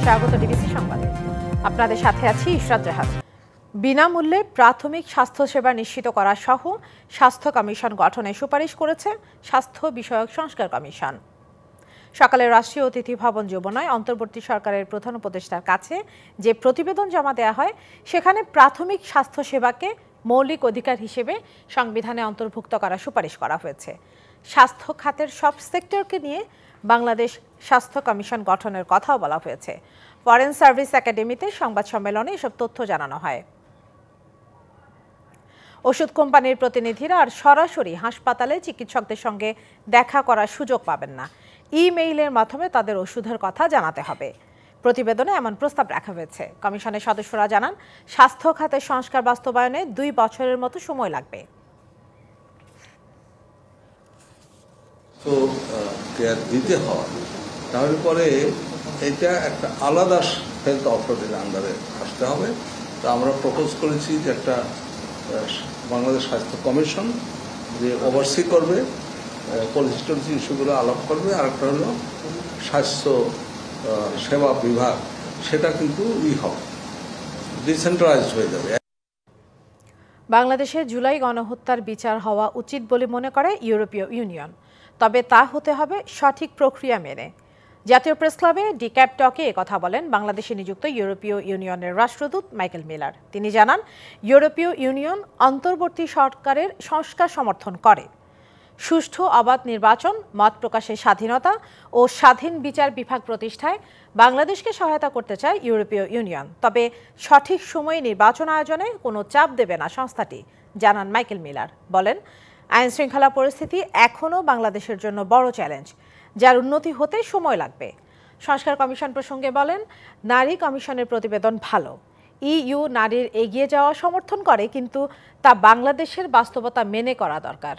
স্বাগত ডিবিসি সংবাদে। আপনাদের সাথে আছি ইশরাত জাহান। বিনামূল্যে প্রাথমিক স্বাস্থ্যসেবা নিশ্চিত করা সহ স্বাস্থ্য কমিশন গঠনের সুপারিশ করেছে স্বাস্থ্য বিষয়ক সংস্কার কমিশন। সকালে রাষ্ট্রীয় অতিথি ভবন যমুনায় অন্তর্বর্তী সরকারের প্রধান উপদেষ্টার কাছে যে প্রতিবেদন জমা দেওয়া হয় সেখানে প্রাথমিক স্বাস্থ্যসেবাকে মৌলিক অধিকার হিসেবে সংবিধানে অন্তর্ভুক্ত করার সুপারিশ করা হয়েছে। স্বাস্থ্য খাতের সব সেক্টরকে নিয়ে বাংলাদেশ স্বাস্থ্য কমিশন গঠনের কথাও বলা হয়েছে। ফরেন সার্ভিস একাডেমিতে সংবাদ সম্মেলনে এসব তথ্য জানানো হয়। ওষুধ কোম্পানির প্রতিনিধিরা আর সরাসরি হাসপাতালে চিকিৎসকদের সঙ্গে দেখা করার সুযোগ পাবেন না। ইমেইলের মাধ্যমে তাদের ওষুধের কথা জানাতে হবে। প্রতিবেদনে এমন প্রস্তাব রাখা হয়েছে। কমিশনের সদস্যরা জানান, স্বাস্থ্য খাতের সংস্কার বাস্তবায়নে 2 বছরের মতো সময় লাগবে। তো কেয়ার দিতে হয়, তাহলে পরে এটা একটা আলাদা হেলথ অথরিটির আন্ডারে আসতে হবে। তো আমরা প্রপোজ করেছি যে একটা বাংলাদেশ স্বাস্থ্য কমিশন যে ওভারসি করবে, পলিসি ইস্যুগুলো আলাপ করবে। আর একটা হলো স্বাস্থ্য সেবা বিভাগ, সেটা কিন্তু হবে, ডিসেন্ট্রালাইজড হয়ে যাবে। বাংলাদেশে জুলাই গণহত্যার বিচার হওয়া উচিত বলে মনে করে ইউরোপীয় ইউনিয়ন, তবে তা হতে হবে সঠিক প্রক্রিয়া মেনে। জাতীয় প্রেস ক্লাবে ডিক্যাপ টকে কথা বলেন বাংলাদেশে নিযুক্ত ইউরোপীয় ইউনিয়নের রাষ্ট্রদূত মাইকেল মিলার। তিনি জানান, ইউরোপীয় ইউনিয়ন অন্তর্বর্তী সরকারের সংস্কার সমর্থন করে। সুষ্ঠু অবাধ নির্বাচন, মত প্রকাশের স্বাধীনতা ও স্বাধীন বিচার বিভাগ প্রতিষ্ঠায় বাংলাদেশকে সহায়তা করতে চায় ইউরোপীয় ইউনিয়ন, তবে সঠিক সময়ে নির্বাচন আয়োজনে কোনো চাপ দেবে না সংস্থাটি, জানান মাইকেল মিলার। বলেন, আইন শৃঙ্খলা পরিস্থিতি এখনও বাংলাদেশের জন্য বড় চ্যালেঞ্জ, যার উন্নতি হতে সময় লাগবে। সংস্কার কমিশন প্রসঙ্গে বলেন, নারী কমিশনের প্রতিবেদন ভালো। ইইউ নারীর এগিয়ে যাওয়া সমর্থন করে, কিন্তু তা বাংলাদেশের বাস্তবতা মেনে করা দরকার।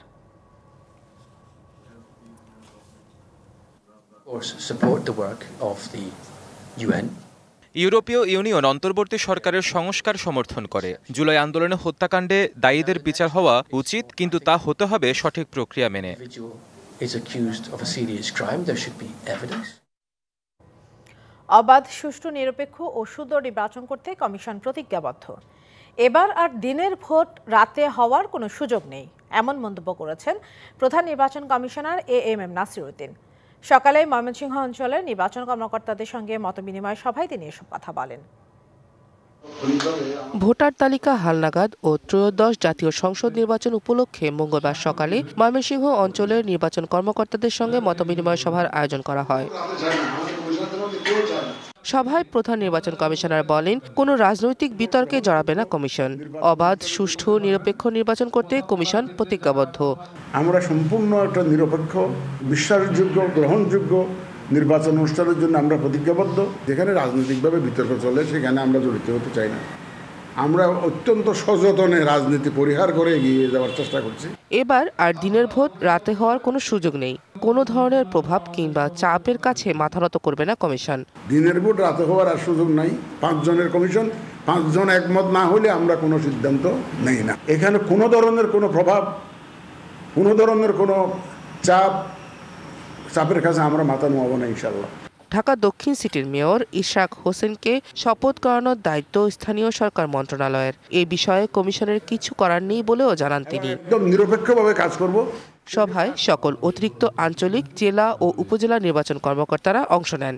ইউরোপীয় ইউনিয়ন অন্তর্বর্তী সরকারের সংস্কার সমর্থন করে। জুলাই আন্দোলনে হত্যাকাণ্ডে দায়ীদের বিচার হওয়া উচিত, কিন্তু তা হতে হবে সঠিক প্রক্রিয়া মেনে। অবাধ, সুষ্ঠু, নিরপেক্ষ ও সুন্দর নির্বাচন করতে কমিশন প্রতিজ্ঞাবদ্ধ। এবার আর দিনের ভোট রাতে হওয়ার কোনো সুযোগ নেই, এমন মন্তব্য করেছেন প্রধান নির্বাচন কমিশনার AM নাসির উদ্দিন। সকালে ময়মনসিংহ অঞ্চলের নির্বাচন কর্মকর্তাদের সঙ্গে মতবিনিময় সভায় তিনি এসব কথা বলেন। ভোটার তালিকা হালনাগাদ ও ত্রয়োদশ জাতীয় সংসদ নির্বাচন উপলক্ষে মঙ্গলবার সকালে ময়মনসিংহ অঞ্চলের নির্বাচন কর্মকর্তাদের সঙ্গে মতবিনিময় সভার আয়োজন করা হয়। সভায় প্রধান নির্বাচন কমিশনার বলেন, কোনো রাজনৈতিক বিতর্কে জড়াবে না কমিশন। অবাধ, সুষ্ঠু, নিরপেক্ষ নির্বাচন করতে কমিশন প্রতিজ্ঞাবদ্ধ। আমরা সম্পূর্ণ একটা নিরপেক্ষ, বিশ্বাসযোগ্য, গ্রহণযোগ্য নির্বাচন অনুষ্ঠানের জন্য আমরা প্রতিজ্ঞাবদ্ধ। যেখানে রাজনৈতিকভাবে বিতর্ক চলে সেখানে আমরা জড়িত হতে চাই না। আমরা অত্যন্ত সযত্নে রাজনীতি পরিহার করে এগিয়ে যাওয়ার চেষ্টা করছি। এবার আর দিনের ভোট রাতে হওয়ার কোনো সুযোগ নেই। কোনো ধরনের প্রভাব কিংবা চাপের কাছে মাথা নত করবে না কমিশন। দিনের ভোট রাতে হওয়ার আর সুযোগ নাই। 5 জনের কমিশন, 5 জন একমত না হলে আমরা কোনো সিদ্ধান্ত নেই না। এখানে কোনো ধরনের কোনো প্রভাব, কোনো ধরনের কোনো চাপের কাছে আমরা মাথা নোয়াবো না ইনশাআল্লাহ। ঢাকা দক্ষিণ সিটির মেয়র ইশরাক হোসেনকে শপথ করানোর দায়িত্ব স্থানীয় সরকার মন্ত্রণালয়ের। এই বিষয়ে কমিশনের কিছু করার নেই বলেও জানান তিনি। একদম নিরপেক্ষভাবে কাজ করব। সভায় সকল অতিরিক্ত আঞ্চলিক, জেলা ও উপজেলা নির্বাচন কর্মকর্তারা অংশ নেন।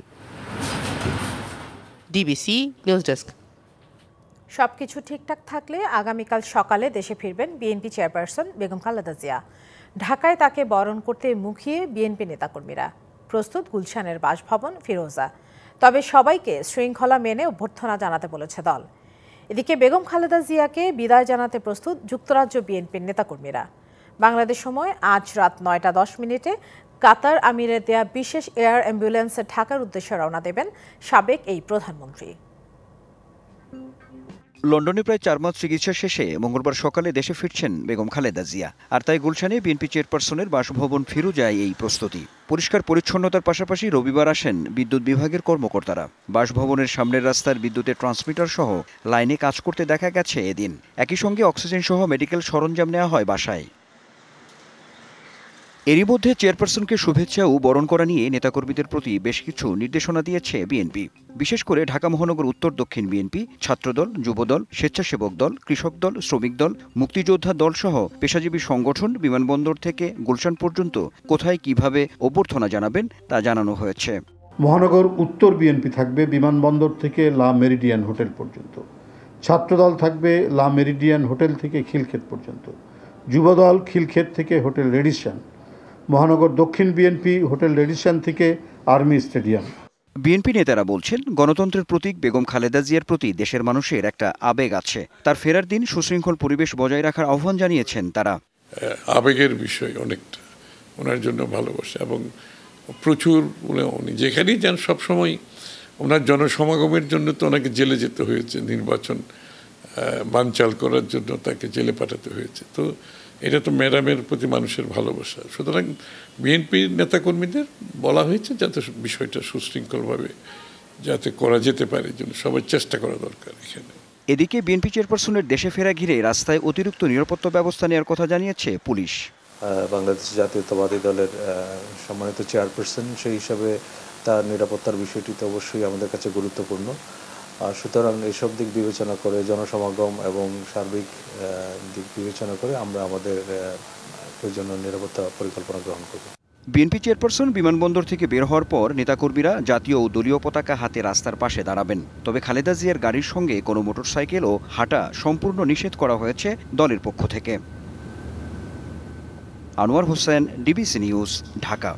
DBC news desk. সবকিছু ঠিকঠাক থাকলে আগামীকাল সকালে দেশে ফিরবেন বিএনপি চেয়ারপারসন বেগম খালেদা জিয়া। ঢাকায় তাকে বরণ করতে মুখিয়ে বিএনপি নেতাকর্মীরা। প্রস্তুত গুলশানের বাসভবন ফিরোজা। তবে সবাইকে শৃঙ্খলা মেনে অভ্যর্থনা জানাতে বলেছে দল। এদিকে বেগম খালেদা জিয়াকে বিদায় জানাতে প্রস্তুত যুক্তরাজ্য বিএনপির নেতাকর্মীরা। বাংলাদেশ সময় আজ রাত 9টা 10 কাতার আমিরের দেয়া বিশেষ এয়ার অ্যাম্বুলেন্সে ঢাকার উদ্দেশ্যে রওনা দেবেন সাবেক এই প্রধানমন্ত্রী। লন্ডনে প্রায় 4 মাস চিকিৎসা শেষে মঙ্গলবার সকালে দেশে ফিরছেন বেগম খালেদা জিয়া। আর তাই গুলশানে বিএনপি চেয়ারপারসনের বাসভবন ফিরোজায় এই প্রস্তুতি। পরিষ্কার পরিচ্ছন্নতার পাশাপাশি রবিবার আসেন বিদ্যুৎ বিভাগের কর্মকর্তারা। বাসভবনের সামনের রাস্তার বিদ্যুতের ট্রান্সমিটার সহ লাইনে কাজ করতে দেখা গেছে এদিন। একই সঙ্গে অক্সিজেন সহ মেডিকেল সরঞ্জাম নেওয়া হয় বাসায়। এরই মধ্যে চেয়ারপারসনকে শুভেচ্ছা ও বরণ করা নিয়ে নেতাকর্মীদের প্রতি বেশ কিছু নির্দেশনা দিয়েছে বিএনপি। বিশেষ করে ঢাকা মহানগর উত্তর দক্ষিণ বিএনপি, ছাত্রদল, যুবদল, স্বেচ্ছাসেবক দল, কৃষক দল, শ্রমিক দল, মুক্তিযোদ্ধা দল সহ পেশাজীবী সংগঠন বিমানবন্দর থেকে গুলশান পর্যন্ত কোথায় কিভাবে অভ্যর্থনা জানাবেন তা জানানো হয়েছে। মহানগর উত্তর বিএনপি থাকবে বিমানবন্দর থেকে লা মেরিডিয়ান হোটেল পর্যন্ত, ছাত্রদল থাকবে লা মেরিডিয়ান হোটেল থেকে খিলক্ষেত পর্যন্ত, যুবদল খিলক্ষেত থেকে হোটেল রেডিসন, মহানগর দক্ষিণ বিএনপি হোটেল রেডিসন থেকে আর্মি স্টেডিয়াম। বিএনপি নেতারা বলছেন, গণতন্ত্রের প্রতীক বেগম খালেদা জিয়ার প্রতি দেশের মানুষের একটা আবেগ আছে। তার ফেরার দিন সুশৃঙ্খল পরিবেশ বজায় রাখার আহ্বান জানিয়েছেন তারা। আবেগের বিষয় অনেকটা ওনার জন্য ভালোবাসা এবং প্রচুর উনি যেখানেই যান সবসময় ওনার জনসমাগমের জন্য তো ওনাকে জেলে যেতে হয়েছে, নির্বাচন বানচাল করার জন্য তাকে জেলে পাঠাতে হয়েছে। তো এটা তো ম্যাডামের প্রতি মানুষের ভালোবাসা। সুতরাং বিএনপির নেতাকর্মীদের বলা হয়েছে যাতে বিষয়টা সুশৃঙ্খলভাবে যাতে করা যেতে পারে, জন্য সবাই চেষ্টা করা দরকার এখানে। এদিকে বিএনপি চেয়ারপারসনের দেশে ফেরা ঘিরে রাস্তায় অতিরিক্ত নিরাপত্তা ব্যবস্থা নেওয়ার কথা জানিয়েছে পুলিশ। বাংলাদেশ জাতীয়তাবাদী দলের সম্মানিত চেয়ারপারসন, সেই হিসাবে তার নিরাপত্তার বিষয়টি তো অবশ্যই আমাদের কাছে গুরুত্বপূর্ণ। সুতরাং এইসব দিক বিবেচনা করে, জনসমাগম এবং সার্বিক দিক বিবেচনা করে আমরা আমাদের প্রয়োজনীয় নিরাপত্তা পরিকল্পনা গ্রহণ করব। বিএনপি চেয়ারপারসন বিমানবন্দর থেকে বের হওয়ার পর নেতাকর্মীরা জাতীয় ও দলীয় পতাকা হাতে রাস্তার পাশে দাঁড়াবেন। তবে খালেদা জিয়ার গাড়ির সঙ্গে কোনো মোটরসাইকেল ও হাঁটা সম্পূর্ণ নিষেধ করা হয়েছে দলের পক্ষ থেকে। Anwar Hossain, DBC news, Dhaka.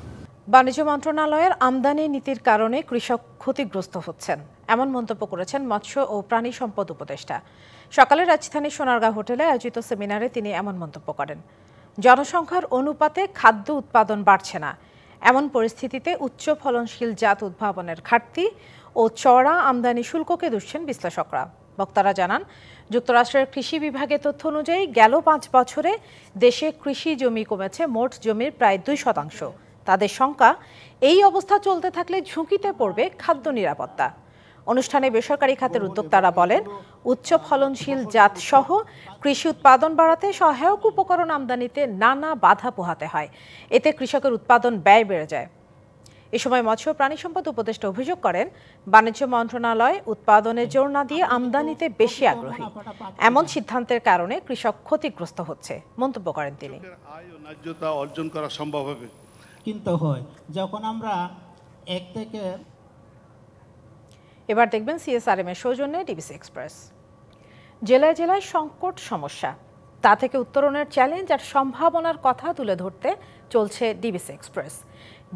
বাণিজ্য মন্ত্রণালয়ের আমদানি নীতির কারণে কৃষক ক্ষতিগ্রস্ত হচ্ছেন, এমন মন্তব্য করেছেন মৎস্য ও প্রাণী সম্পদ উপদেষ্টা। সকালে রাজধানীর সোনারগাঁ হোটেলে আয়োজিত সেমিনারে তিনি এমন মন্তব্য করেন। জনসংখ্যার অনুপাতে খাদ্য উৎপাদন বাড়ছে না, এমন পরিস্থিতিতে উচ্চ ফলনশীল জাত উদ্ভাবনের ঘাটতি ও চড়া আমদানি শুল্ককে দুষছেন বিশ্লেষকরা। বক্তারা জানান, যুক্তরাষ্ট্রের কৃষি বিভাগের তথ্য অনুযায়ী গেল 5 বছরে দেশে কৃষি জমি কমেছে মোট জমির প্রায় 2%। তাদের শঙ্কা, এই অবস্থা চলতে থাকলে ঝুঁকিতে পড়বে খাদ্য নিরাপত্তা। অনুষ্ঠানে বেসরকারি খাতের উদ্যোক্তারা বলেন, উচ্চ ফলনশীল জাত সহ কৃষি উৎপাদন বাড়াতে সহায়ক উপকরণ আমদানিতে নানা বাধা পোহাতে হয়, এতে কৃষকের উৎপাদন ব্যয় বেড়ে যায়। এ সময় মৎস্য প্রাণী সম্পদ উপদেষ্টা অভিযোগ করেন, বাণিজ্য মন্ত্রণালয় উৎপাদনে জোর না দিয়ে আমদানিতে বেশি আগ্রহী, এমন সিদ্ধান্তের কারণে কৃষক ক্ষতিগ্রস্ত হচ্ছে মন্তব্য করেন তিনি। আয় ও ন্যায্যতা অর্জন করা সম্ভব হবে কিন্তু হয় যখন আমরা এক থেকে। এবার দেখবেন সিএসআরএম এর সৌজন্যে ডিবিসি এক্সপ্রেস। জেলায় জেলায় সংকট সমস্যা, তা থেকে উত্তরণের চ্যালেঞ্জ আর সম্ভাবনার কথা তুলে ধরতে চলছে ডিবিসি এক্সপ্রেস।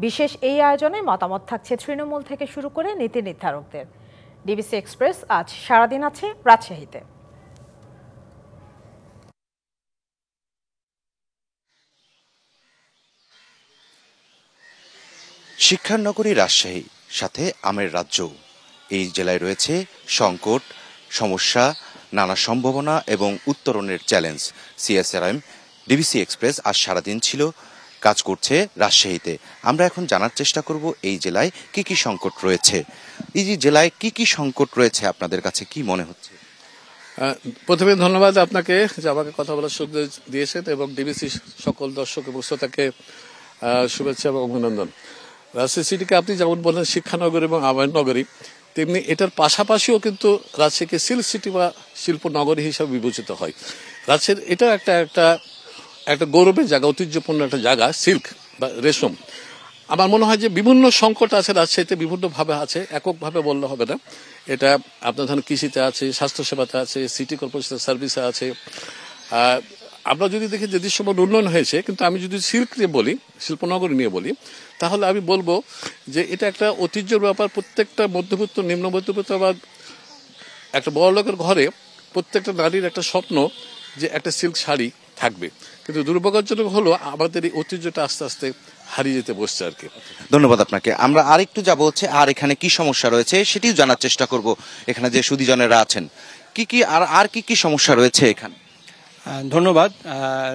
বিশেষ এই আয়োজনে মতামত থাকছে তৃণমূল থেকে শুরু করে নীতি নির্ধারকদের। ডিবিসি এক্সপ্রেস আজ সারাদিন আছে রাজশাহীতে। শিক্ষার নগরী রাজশাহী, সাথে আমের রাজ্য। এই জেলায় রয়েছে সংকট, সমস্যা, নানা সম্ভাবনা এবং উত্তরণের চ্যালেঞ্জ। সিএসআরএম ডিবিসি এক্সপ্রেস আজ সারাদিন ছিল, কাজ করছে রাজশাহীতে। আমরা এখন জানার চেষ্টা করব এই জেলায় কি কি সংকট রয়েছে। এই যে জেলায় কি কি সংকট রয়েছে আপনাদের কাছে কি মনে হচ্ছে? প্রথমে ধন্যবাদ আপনাকে যে আমাকে কথা বলার সুযোগ দিয়েছেন, এবং ডিবিসি সকল দর্শক এবং শ্রোতাকে শুভেচ্ছা এবং অভিনন্দন। রাজশাহী সিটিকে আপনি যেমন বলেন শিক্ষানগরী এবং আমের নগরী, তেমনি এটার পাশাপাশিও কিন্তু রাজশাহীকে সিল্ক সিটি বা শিল্প নগরী হিসাবে বিবেচিত হয়। রাজশাহীর এটা একটা গৌরবের জায়গা, ঐতিহ্যপূর্ণ একটা জায়গা, সিল্ক বা রেশম। আমার মনে হয় যে বিভিন্ন সংকট আছে রাজশাহীতে, বিভিন্নভাবে আছে, এককভাবে বললে হবে না। এটা আপনার ধরুন কৃষিতে আছে, স্বাস্থ্যসেবাতে আছে, সিটি কর্পোরেশনের সার্ভিসে আছে। আমরা যদি দেখি যে দৃশ্যমান উন্নয়ন হয়েছে, কিন্তু আমি যদি সিল্ক নিয়ে বলি, শিল্পনগরী নিয়ে বলি, তাহলে আমি বলবো যে এটা একটা ঐতিহ্যের ব্যাপার। প্রত্যেকটা মধ্যবিত্ত, নিম্ন মধ্যবিত্ত বা একটা বড় লোকের ঘরে প্রত্যেকটা নারীর একটা স্বপ্ন যে একটা সিল্ক শাড়ি থাকবে। কিন্তু দুর্ভাগ্যজনক হলো আমাদের এই ঐতিহ্যটা আস্তে আস্তে হারিয়ে যেতে বসছে আর কি। ধন্যবাদ আপনাকে। আমরা আরেকটু যাবো হচ্ছে আর এখানে কি সমস্যা রয়েছে সেটিও জানার চেষ্টা করব। এখানে যে সুধীজনেরা আছেন, কি কি আর কি কি সমস্যা রয়েছে এখানে? ধন্যবাদ।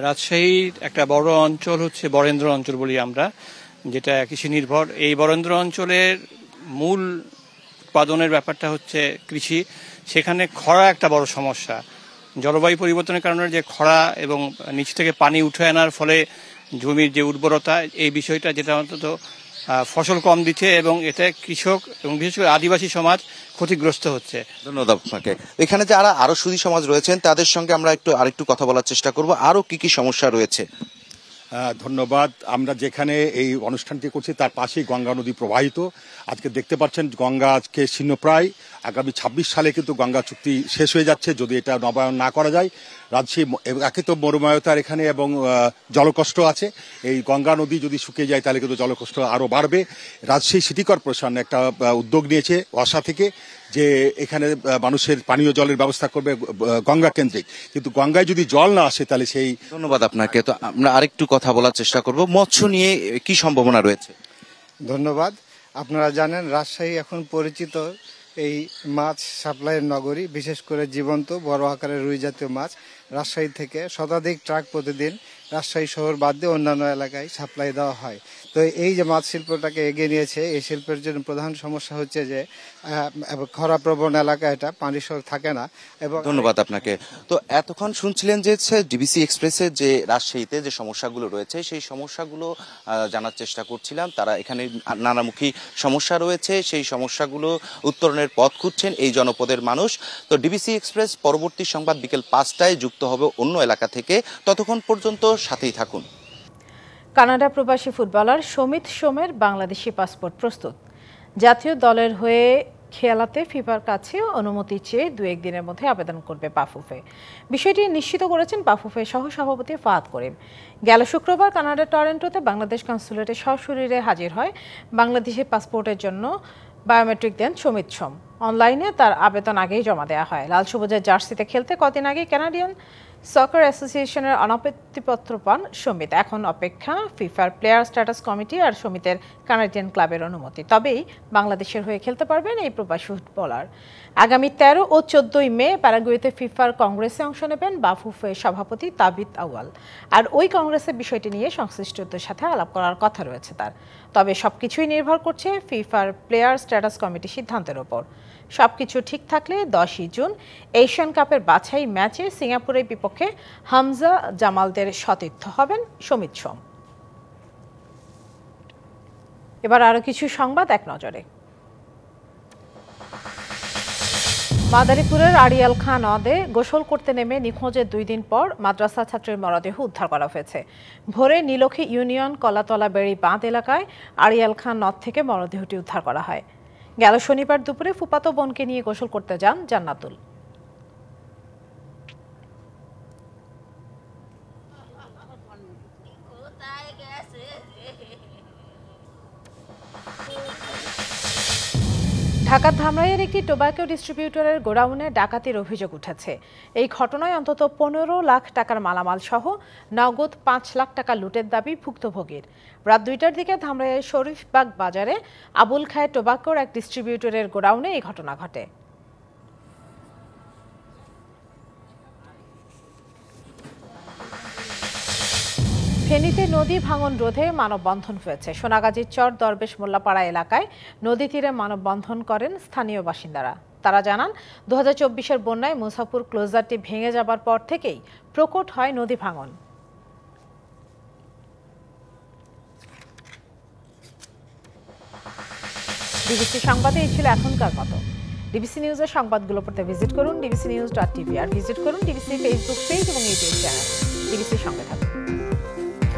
রাজশাহীর একটা বড় অঞ্চল হচ্ছে বরেন্দ্র অঞ্চল বলি আমরা, যেটা কৃষি নির্ভর। এই বরেন্দ্র অঞ্চলের মূল উৎপাদনের ব্যাপারটা হচ্ছে কৃষি। সেখানে খরা একটা বড় সমস্যা। জলবায়ু পরিবর্তনের কারণে যে খরা এবং নিচ থেকে পানি উঠে আনার ফলে জমির যে উর্বরতা, এই বিষয়টা যেটা অন্তত ফসল কম দিচ্ছে এবং এতে কৃষক এবং বিশেষ করে আদিবাসী সমাজ ক্ষতিগ্রস্ত হচ্ছে। ধন্যবাদ আপনাকে। এখানে যারা আরো সুধী সমাজ রয়েছেন তাদের সঙ্গে আমরা আরেকটু কথা বলার চেষ্টা করব, আরো কি কি সমস্যা রয়েছে। ধন্যবাদ। আমরা যেখানে এই অনুষ্ঠানটি করছি তার পাশেই গঙ্গা নদী প্রবাহিত। আজকে দেখতে পাচ্ছেন গঙ্গা আজকে ছিন্নপ্রায়। আগামী 26 সালে কিন্তু গঙ্গা চুক্তি শেষ হয়ে যাচ্ছে যদি এটা নবায়ন না করা যায়। রাজশাহী একে তো মরুময়তার এখানে এবং জলকষ্ট আছে, এই গঙ্গা নদী যদি শুকিয়ে যায় তাহলে কিন্তু জলকষ্ট আরও বাড়বে। রাজশাহী সিটি কর্পোরেশন একটা উদ্যোগ নিয়েছে ওয়াসা থেকে যে এখানে মানুষের পানীয় জলের ব্যবস্থা করবে গঙ্গা কেন্দ্রিক, কিন্তু গঙ্গায় যদি জল না আসে তাহলে সেই। ধন্যবাদ আপনাকে। তো আমরা আরেকটু কথা বলার চেষ্টা করব, মৎস্য নিয়ে কি সম্ভাবনা রয়েছে। ধন্যবাদ। আপনারা জানেন রাজশাহী এখন পরিচিত এই মাছ সাপ্লাইয়ের নগরী, বিশেষ করে জীবন্ত বড় আকারের রুই জাতীয় মাছ রাজশাহী থেকে শতাধিক ট্রাক প্রতিদিন রাজশাহী শহর বাদ দিয়ে অন্যান্য এলাকায় সাপ্লাই দেওয়া হয়। তো এই যে মাছ শিল্পটাকে এগিয়ে নিয়েছে, এই শিল্পের জন্য প্রধান সমস্যা হচ্ছে যে খরাপ্রবণ এলাকা, এটা পানি থাকে না। এবং ধন্যবাদ আপনাকে। তো এতক্ষণ শুনছিলেন যে ডিবিসি এক্সপ্রেসের যে রাজশাহীতে যে সমস্যাগুলো রয়েছে সেই সমস্যাগুলো জানার চেষ্টা করছিলাম। তারা এখানে নানামুখী সমস্যা রয়েছে, সেই সমস্যাগুলো উত্তরণের পথ খুঁজছেন এই জনপদের মানুষ। তো ডিবিসি এক্সপ্রেস পরবর্তী সংবাদ বিকেল 5টায় যুক্ত হবে অন্য এলাকা থেকে। ততক্ষণ পর্যন্ত সাথেই থাকুন। কানাডা প্রবাসী ফুটবলার সমিত সোমের বাংলাদেশি পাসপোর্ট প্রস্তুত। জাতীয় দলের হয়ে খেলাতে ফিফার কাছে অনুমতি চেয়ে 2-1 দিনের মধ্যে আবেদন করবে বাফুফে। বিষয়টি নিশ্চিত করেছেন বাফুফে সহসভাপতি ফাহাদ করিম। গেল শুক্রবার কানাডার টরন্টোতে বাংলাদেশ কনসুলেটে সশরীরে হাজির হয় বাংলাদেশি পাসপোর্টের জন্য বায়োমেট্রিক দেন সমিত সোম। অনলাইনে তার আবেদন আগেই জমা দেওয়া হয়। লাল সবুজের জার্সিতে খেলতে কদিন আগে কানাডিয়ান সকার অ্যাসোসিয়েশনের অনুমতিপত্র পান সমিত। এখন অপেক্ষা ফিফার প্লেয়ার স্ট্যাটাস কমিটি আর সমিতের কানাডিয়ান ক্লাবের অনুমতি, তবেই বাংলাদেশের হয়ে খেলতে পারবেন এই প্রবাসী ফুটবলার। আগামী 13 ও 14 মে প্যারাগুয়েতে ফিফার কংগ্রেসে অংশ নেবেন বাফুফে সভাপতি তাবিত আউয়াল। আর ওই কংগ্রেসের বিষয়টি নিয়ে সংশ্লিষ্টদের সাথে আলাপ করার কথা রয়েছে তার। তবে সবকিছুই নির্ভর করছে ফিফার প্লেয়ার স্ট্যাটাস কমিটির সিদ্ধান্তের ওপর। সবকিছু ঠিক থাকলে 10ই জুন এশিয়ান কাপের বাছাই ম্যাচে সিঙ্গাপুরের বিপক্ষে হামজা জামালদের সতীর্থ হবেন সমিত সোম। এবার আরো কিছু সংবাদ এক নজরে। মাদারীপুরের আড়িয়াল খাঁ নদে গোসল করতে নেমে নিখোঁজের 2 দিন পর মাদ্রাসা ছাত্রের মরদেহ উদ্ধার করা হয়েছে। ভোরে নীলক্ষী ইউনিয়ন কলাতলা বেড়ি বাঁধ এলাকায় আড়িয়াল খাঁ নদ থেকে মরদেহটি উদ্ধার করা হয়। গেল শনিবার দুপুরে ফুফাতো বোনকে নিয়ে গোসল করতে যান জান্নাতুল। ঢাকার ধামরাইয়ের একটি টোবাকো ডিস্ট্রিবিউটরের গোডাউনে ডাকাতির অভিযোগ উঠেছে। এই ঘটনায় অন্তত 15 লাখ টাকার মালামাল সহ নগদ 5 লাখ টাকা লুটের দাবি ভুক্তভোগীর। রাত 2টার দিকে ধামরাইয়ের শরীফবাগ বাজারে আবুল খায়ের টোবাকোর এক ডিস্ট্রিবিউটরের গোডাউনে এই ঘটনা ঘটে। ফেনীতে নদী ভাঙন রোধে মানববন্ধন হয়েছে। সোনাগাজীর চর দরবেশ মোল্লাপাড়া এলাকায় নদী তীরে মানববন্ধন করেন স্থানীয় বাসিন্দারা। তারা জানান 2024-এর বন্যায় মুসাফুর ক্লোজারটি ভেঙে যাবার পর থেকেই প্রকট হয় নদী ভাঙন। ডিবিসি সংবাদে এই ছিল এখনকার মতো। ডিবিসি নিউজের সংবাদগুলো পড়তে ভিজিট করুন dbcnews.tv আর ভিজিট করুন ডিবিসি ফেসবুক পেজ এবং ইউটিউব চ্যানেল। ডিবিসির সঙ্গে থাকুন।